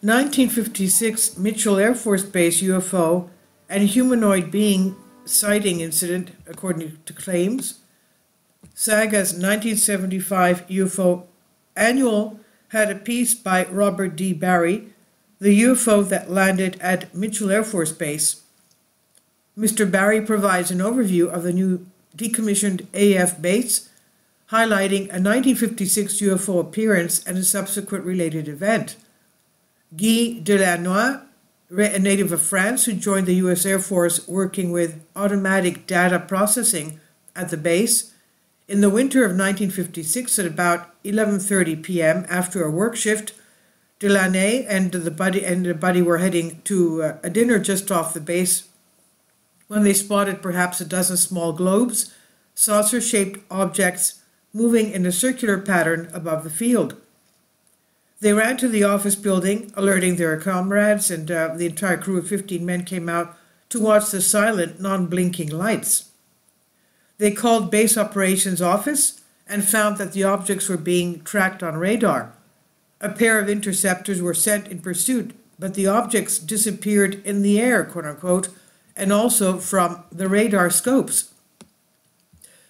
1956 Mitchel Air Force Base UFO and humanoid being sighting incident, according to claims. Saga's 1975 UFO Annual had a piece by Robert D. Barry, the UFO that landed at Mitchel Air Force Base. Mr. Barry provides an overview of the new decommissioned AF base, highlighting a 1956 UFO appearance and a subsequent related event. Guy Delannoy, a native of France who joined the U.S. Air Force working with automatic data processing at the base, in the winter of 1956 at about 11:30 p.m. after a work shift, Delannoy and the buddy were heading to a dinner just off the base when they spotted perhaps a dozen small globes, saucer-shaped objects moving in a circular pattern above the field. They ran to the office building, alerting their comrades, and the entire crew of 15 men came out to watch the silent, non-blinking lights. They called base operations office and found that the objects were being tracked on radar. A pair of interceptors were sent in pursuit, but the objects disappeared in the air, quote-unquote, and also from the radar scopes.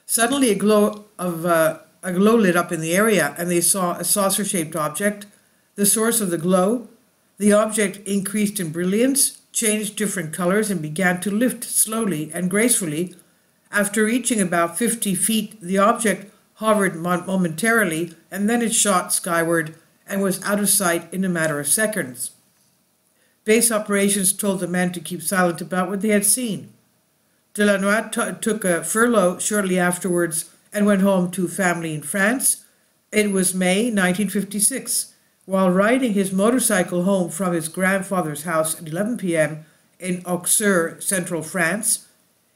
Suddenly a glow lit up in the area, and they saw a saucer-shaped object. The source of the glow, the object increased in brilliance, changed different colors, and began to lift slowly and gracefully. After reaching about 50 feet, the object hovered momentarily, and then it shot skyward and was out of sight in a matter of seconds. Base operations told the men to keep silent about what they had seen. Delannoy took a furlough shortly afterwards and went home to family in France. It was May 1956. While riding his motorcycle home from his grandfather's house at 11 p.m. in Auxerre, central France,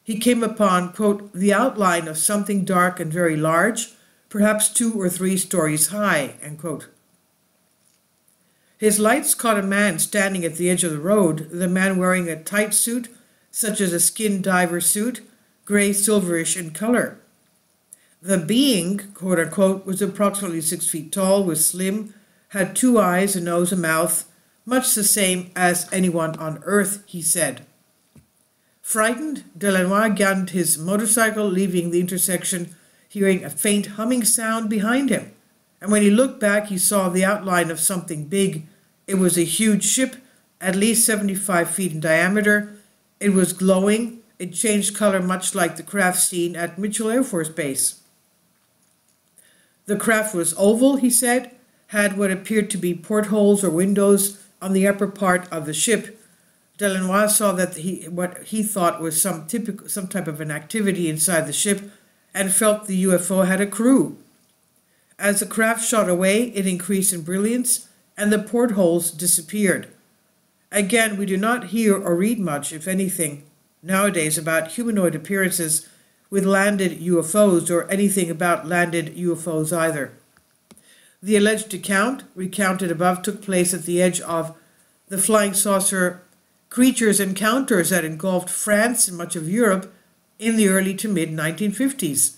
he came upon, quote, the outline of something dark and very large, perhaps 2 or 3 stories high, end quote. His lights caught a man standing at the edge of the road, the man wearing a tight suit, such as a skin diver suit, gray silverish in color. The being, quote unquote, was approximately 6 feet tall, was slim, had 2 eyes, a nose, a mouth, much the same as anyone on Earth, he said. Frightened, Delannoy gunned his motorcycle, leaving the intersection, hearing a faint humming sound behind him. And when he looked back, he saw the outline of something big. It was a huge ship, at least 75 feet in diameter. It was glowing. It changed color much like the craft seen at Mitchel Air Force Base. The craft was oval, he said, had what appeared to be portholes or windows on the upper part of the ship. Delannoy saw that what he thought was some type of an activity inside the ship and felt the UFO had a crew. As the craft shot away, it increased in brilliance, and the portholes disappeared. Again, we do not hear or read much, if anything, nowadays about humanoid appearances with landed UFOs or anything about landed UFOs either. The alleged account, recounted above, took place at the edge of the flying saucer creatures encounters that engulfed France and much of Europe in the early to mid-1950s.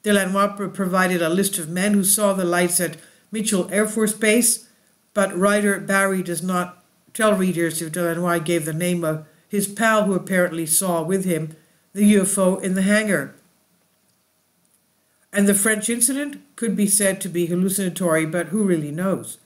Delannoy provided a list of men who saw the lights at Mitchel Air Force Base, but writer Barry does not tell readers if Delannoy gave the name of his pal who apparently saw with him the UFO in the hangar. And the French incident could be said to be hallucinatory, but who really knows?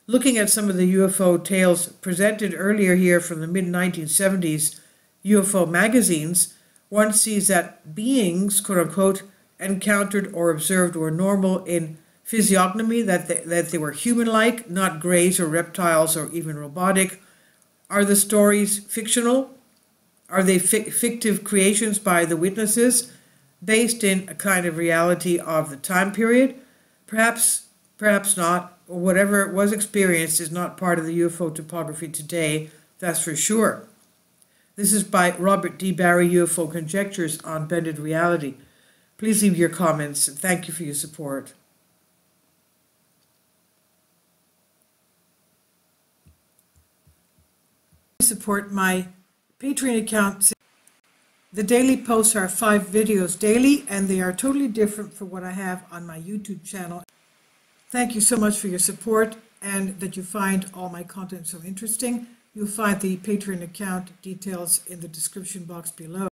Looking at some of the UFO tales presented earlier here from the mid-1970s UFO magazines, one sees that beings, quote-unquote, encountered or observed were normal in physiognomy, that they were human-like, not greys or reptiles or even robotic. Are the stories fictional? Are they fictive creations by the witnesses, based in a kind of reality of the time period? Perhaps not, or whatever was experienced is not part of the UFO topography today, that's for sure. This is by Robert D. Barry, UFO Conjectures on Bended Reality. Please leave your comments, and thank you for your support. Support my Patreon account. The daily posts are 5 videos daily, and they are totally different from what I have on my YouTube channel. Thank you so much for your support. and that you find all my content so interesting. You'll find the Patreon account details in the description box below.